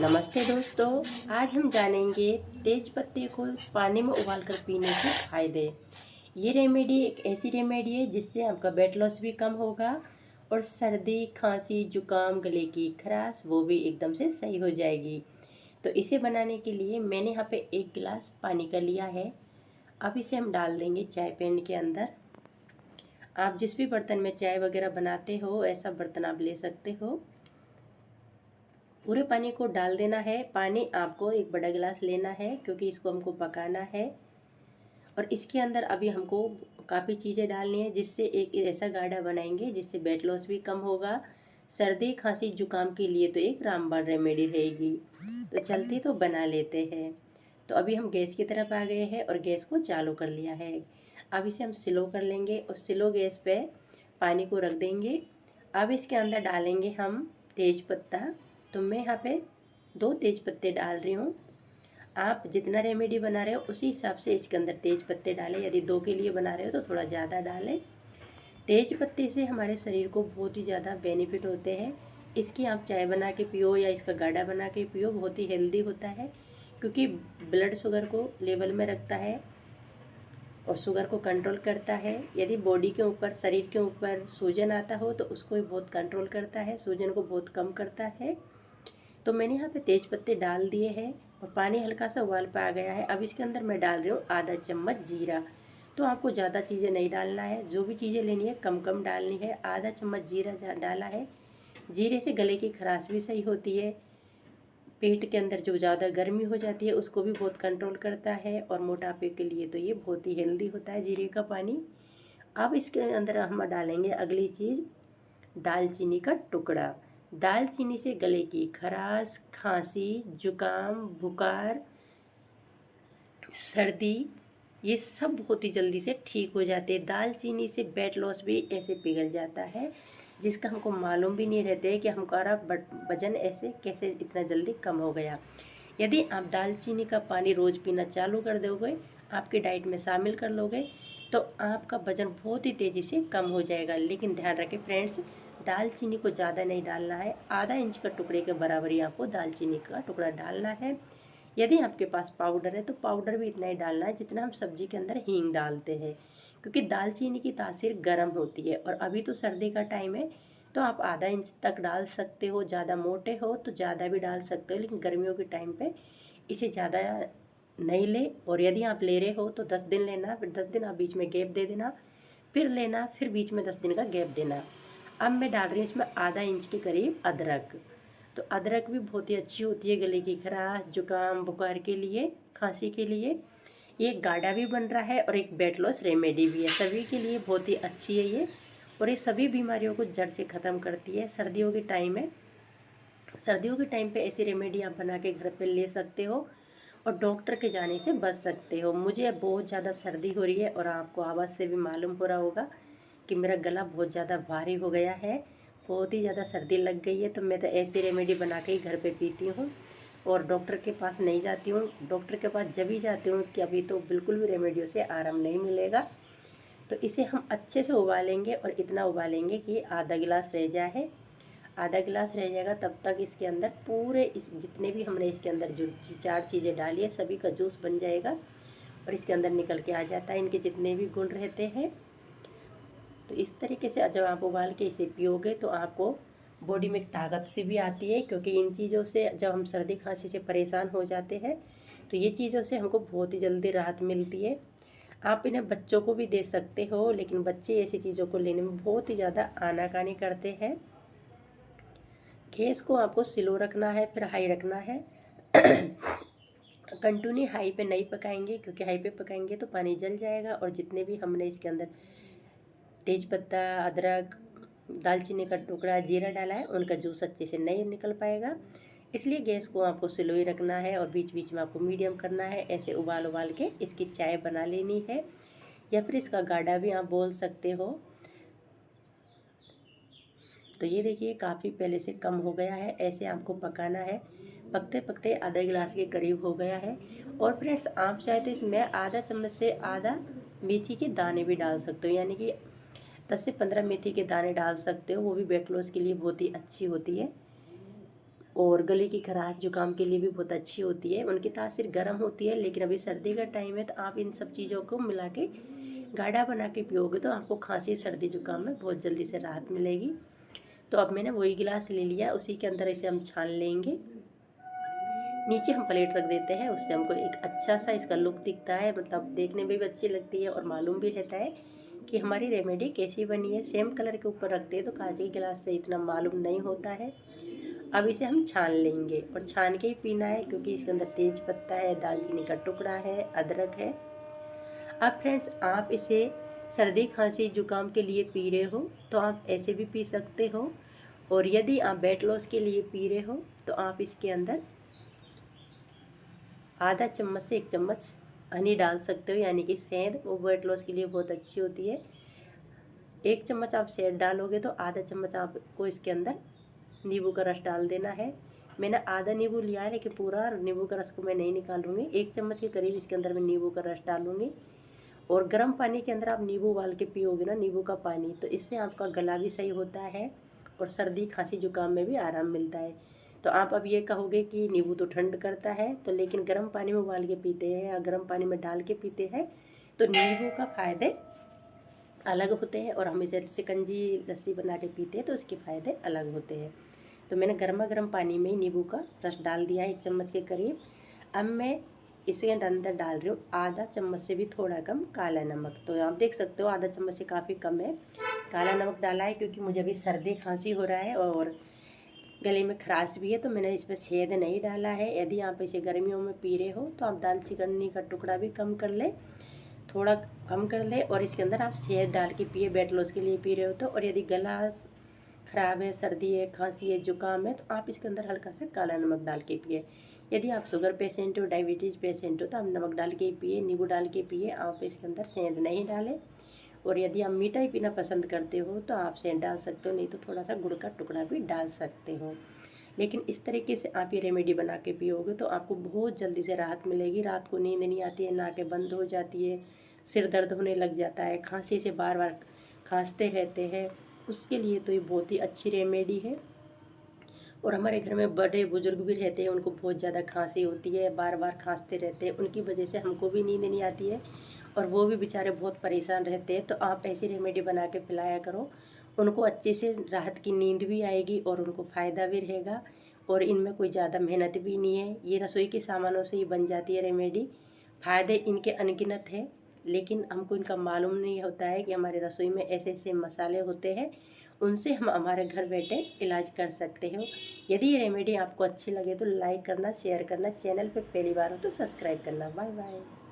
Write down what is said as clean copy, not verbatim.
नमस्ते दोस्तों, आज हम जानेंगे तेज पत्ते को पानी में उबालकर पीने के फायदे। ये रेमेडी एक ऐसी रेमेडी है जिससे आपका वेट लॉस भी कम होगा और सर्दी, खांसी, जुकाम, गले की खराश वो भी एकदम से सही हो जाएगी। तो इसे बनाने के लिए मैंने यहाँ पे 1 गिलास पानी का लिया है। अब इसे हम डाल देंगे चाय पैन के अंदर। आप जिस भी बर्तन में चाय वगैरह बनाते हो ऐसा बर्तन आप ले सकते हो। पूरे पानी को डाल देना है। पानी आपको 1 बड़ा गिलास लेना है क्योंकि इसको हमको पकाना है। और इसके अंदर अभी हमको काफ़ी चीज़ें डालनी है जिससे एक ऐसा गाढ़ा बनाएंगे जिससे वेट लॉस भी कम होगा। सर्दी, खांसी, जुकाम के लिए तो एक रामबाण रेमेडी रहेगी। तो चलते तो बना लेते हैं। तो अभी हम गैस की तरफ आ गए हैं और गैस को चालू कर लिया है। अब इसे हम स्लो कर लेंगे और स्लो गैस पे पानी को रख देंगे। अब इसके अंदर डालेंगे हम तेज पत्ता। तो मैं यहाँ पे 2 तेज पत्ते डाल रही हूँ। आप जितना रेमेडी बना रहे हो उसी हिसाब से इसके अंदर तेज पत्ते डालें। यदि 2 के लिए बना रहे हो तो थोड़ा ज़्यादा डालें। तेज पत्ते से हमारे शरीर को बहुत ही ज़्यादा बेनिफिट होते हैं। इसकी आप चाय बना के पियो या इसका गाढ़ा बना के पियो, बहुत ही हेल्दी होता है क्योंकि ब्लड शुगर को लेवल में रखता है और शुगर को कंट्रोल करता है। यदि बॉडी के ऊपर, शरीर के ऊपर सूजन आता हो तो उसको भी बहुत कंट्रोल करता है, सूजन को बहुत कम करता है। तो मैंने यहाँ पे तेज पत्ते डाल दिए हैं और पानी हल्का सा उबाल पे आ गया है। अब इसके अंदर मैं डाल रही हूँ आधा चम्मच जीरा। तो आपको ज़्यादा चीज़ें नहीं डालना है, जो भी चीज़ें लेनी है कम कम डालनी है। आधा चम्मच जीरा डाला है। जीरे से गले की खराश भी सही होती है, पेट के अंदर जो ज़्यादा गर्मी हो जाती है उसको भी बहुत कंट्रोल करता है और मोटापे के लिए तो ये बहुत ही हेल्दी होता है जीरे का पानी। अब इसके अंदर हम डालेंगे अगली चीज़, दालचीनी का टुकड़ा। दालचीनी से गले की खराश, खांसी, जुकाम, बुखार, सर्दी ये सब बहुत ही जल्दी से ठीक हो जाते हैं। दालचीनी से वेट लॉस भी ऐसे पिघल जाता है जिसका हमको मालूम भी नहीं रहता है कि हमारा वजन ऐसे कैसे इतना जल्दी कम हो गया। यदि आप दालचीनी का पानी रोज़ पीना चालू कर दोगे, आपके डाइट में शामिल कर लोगे तो आपका वजन बहुत ही तेज़ी से कम हो जाएगा। लेकिन ध्यान रखें फ्रेंड्स, दालचीनी को ज़्यादा नहीं डालना है। आधा इंच का टुकड़े के बराबर ही आपको दालचीनी का टुकड़ा डालना है। यदि आपके पास पाउडर है तो पाउडर भी इतना ही डालना है जितना हम सब्जी के अंदर हींग डालते हैं, क्योंकि दालचीनी की तासीर गर्म होती है और अभी तो सर्दी का टाइम है तो आप आधा इंच तक डाल सकते हो। ज़्यादा मोटे हो तो ज़्यादा भी डाल सकते हो, लेकिन गर्मियों के टाइम पे इसे ज़्यादा नहीं ले। और यदि आप ले रहे हो तो 10 दिन लेना, फिर 10 दिन आप बीच में गैप दे देना, फिर लेना, फिर बीच में 10 दिन का गैप देना। अब मैं डाल रही हूँ इसमें आधा इंच के करीब अदरक। तो अदरक भी बहुत ही अच्छी होती है गले की खराश, जुकाम, बुखार के लिए, खांसी के लिए। ये गाढ़ा भी बन रहा है और एक वेट लॉस रेमेडी भी है, सभी के लिए बहुत ही अच्छी है ये। और ये सभी बीमारियों को जड़ से ख़त्म करती है। सर्दियों के टाइम में, सर्दियों के टाइम पे ऐसी रेमेडी आप बना के घर पे ले सकते हो और डॉक्टर के जाने से बच सकते हो। मुझे अब बहुत ज़्यादा सर्दी हो रही है और आपको आवाज़ से भी मालूम हो रहा होगा कि मेरा गला बहुत ज़्यादा भारी हो गया है, बहुत ही ज़्यादा सर्दी लग गई है। तो मैं तो ऐसी रेमेडी बना के ही घर पे पीती हूँ और डॉक्टर के पास नहीं जाती हूँ। डॉक्टर के पास जब ही जाती हूँ कि अभी तो बिल्कुल भी रेमेडियों से आराम नहीं मिलेगा। तो इसे हम अच्छे से उबालेंगे और इतना उबालेंगे कि आधा गिलास रह जाए। आधा गिलास रह जाएगा तब तक इसके अंदर पूरे इस जितने भी हमने इसके अंदर जो 4 चीज़ें डाली है सभी का जूस बन जाएगा और इसके अंदर निकल के आ जाता है इनके जितने भी गुण रहते हैं। तो इस तरीके से जब आप उबाल के इसे पियोगे तो आपको बॉडी में ताकत सी भी आती है, क्योंकि इन चीज़ों से जब हम सर्दी खांसी से परेशान हो जाते हैं तो ये चीज़ों से हमको बहुत ही जल्दी राहत मिलती है। आप इन्हें बच्चों को भी दे सकते हो, लेकिन बच्चे ऐसी चीज़ों को लेने में बहुत ही ज़्यादा आनाकानी करते हैं। गैस को आपको स्लो रखना है, फिर हाई रखना है। कंटिन्यू हाई पे नहीं पकाएंगे, क्योंकि हाई पे पकाएंगे तो पानी जल जाएगा और जितने भी हमने इसके अंदर तेज पत्ता, अदरक, दालचीनी का टुकड़ा, जीरा डाला है उनका जूस अच्छे से नहीं निकल पाएगा। इसलिए गैस को आपको स्लो ही रखना है और बीच बीच में आपको मीडियम करना है। ऐसे उबाल उबाल के इसकी चाय बना लेनी है या फिर इसका गाढ़ा भी आप बोल सकते हो। तो ये देखिए काफ़ी पहले से कम हो गया है, ऐसे आपको पकाना है। पकते पकते आधा गिलास के करीब हो गया है। और फ्रेंड्स, आप चाहे तो इसमें आधा चम्मच से आधा मेथी के दाने भी डाल सकते हो, यानी कि 10 से 15 मेथी के दाने डाल सकते हो। वो भी वेट लॉस के लिए बहुत ही अच्छी होती है। और गले की खराश जुकाम के लिए भी बहुत अच्छी होती है। उनकी तासीर गर्म होती है, लेकिन अभी सर्दी का टाइम है तो आप इन सब चीज़ों को मिला के गाढ़ा बना के पियोगे तो आपको खांसी सर्दी जुकाम में बहुत जल्दी से राहत मिलेगी। तो अब मैंने वही गिलास ले लिया, उसी के अंदर इसे हम छान लेंगे। नीचे हम प्लेट रख देते हैं, उससे हमको एक अच्छा सा इसका लुक दिखता है, मतलब देखने में भी अच्छी लगती है और मालूम भी रहता है कि हमारी रेमेडी कैसी बनी है। सेम कलर के ऊपर रखते हैं तो कांच के गिलास से इतना मालूम नहीं होता है। अब इसे हम छान लेंगे और छान के ही पीना है, क्योंकि इसके अंदर तेज पत्ता है, दालचीनी का टुकड़ा है, अदरक है। अब फ्रेंड्स, आप इसे सर्दी खांसी जुकाम के लिए पी रहे हो तो आप ऐसे भी पी सकते हो, और यदि आप वेट लॉस के लिए पी रहे हो तो आप इसके अंदर आधा चम्मच से 1 चम्मच हनी डाल सकते हो, यानी कि शहद, वो वेट लॉस के लिए बहुत अच्छी होती है। 1 चम्मच आप शहद डालोगे तो आधा चम्मच आपको इसके अंदर नींबू का रस डाल देना है। मैंने आधा नींबू लिया है, लेकिन पूरा नींबू का रस को मैं नहीं निकालूंगी। 1 चम्मच के करीब इसके अंदर मैं नींबू का रस डालूंगी। और गर्म पानी के अंदर आप नींबू उबाल के पियोगे ना, नींबू का पानी, तो इससे आपका गला भी सही होता है और सर्दी खांसी जुकाम में भी आराम मिलता है। तो आप अब ये कहोगे कि नींबू तो ठंड करता है, तो लेकिन गर्म पानी में उबाल के पीते हैं या गर्म पानी में डाल के पीते हैं तो नींबू का फ़ायदे अलग होते हैं, और हम इसे शिकंजी लस्सी बना के पीते हैं तो इसके फ़ायदे अलग होते हैं। तो मैंने गर्मा गर्म पानी में ही नींबू का रस डाल दिया है 1 चम्मच के करीब। अब मैं इसके अंदर डाल रही हूँ आधा चम्मच से भी थोड़ा कम काला नमक। तो आप देख सकते हो आधा चम्मच से काफ़ी कम है। काला नमक डाला है क्योंकि मुझे अभी सर्दी खांसी हो रहा है और गले में खराश भी है, तो मैंने इसमें शहद नहीं डाला है। यदि आप इसे गर्मियों में पी रहे हो तो आप दालचीनी का टुकड़ा भी कम कर ले, थोड़ा कम कर ले, और इसके अंदर आप शहद डाल के पिए, वेट लॉस के लिए पी रहे हो तो। और यदि गला ख़राब है, सर्दी है, खांसी है, जुकाम है, तो आप इसके अंदर हल्का सा काला नमक डाल के पिए। यदि आप शुगर पेशेंट हो, डायबिटीज़ पेशेंट हो, तो आप नमक डाल के पिए, नींबू डाल के पिए, आप इसके अंदर शहद नहीं डालें। और यदि आप मीठा ही पीना पसंद करते हो तो आप शहद डाल सकते हो, नहीं तो थोड़ा सा गुड़ का टुकड़ा भी डाल सकते हो। लेकिन इस तरीके से आप ये रेमेडी बना के पियोगे तो आपको बहुत जल्दी से राहत मिलेगी। रात को नींद नहीं आती है, नाकें बंद हो जाती है, सिर दर्द होने लग जाता है, खांसी से बार बार खांसते रहते हैं, उसके लिए तो ये बहुत ही अच्छी रेमेडी है। और हमारे घर में बड़े बुजुर्ग भी रहते हैं, उनको बहुत ज़्यादा खांसी होती है, बार बार खांसते रहते हैं, उनकी वजह से हमको भी नींद नहीं आती है और वो भी बेचारे बहुत परेशान रहते हैं। तो आप ऐसी रेमेडी बना के पिलाया करो, उनको अच्छे से राहत की नींद भी आएगी और उनको फ़ायदा भी रहेगा। और इनमें कोई ज़्यादा मेहनत भी नहीं है, ये रसोई के सामानों से ही बन जाती है रेमेडी। फ़ायदे इनके अनगिनत हैं, लेकिन हमको इनका मालूम नहीं होता है कि हमारे रसोई में ऐसे ऐसे मसाले होते हैं, उनसे हम हमारे घर बैठे इलाज कर सकते हो। यदि ये रेमेडी आपको अच्छी लगे तो लाइक करना, शेयर करना, चैनल पे पहली बार हो तो सब्सक्राइब करना। Bye bye.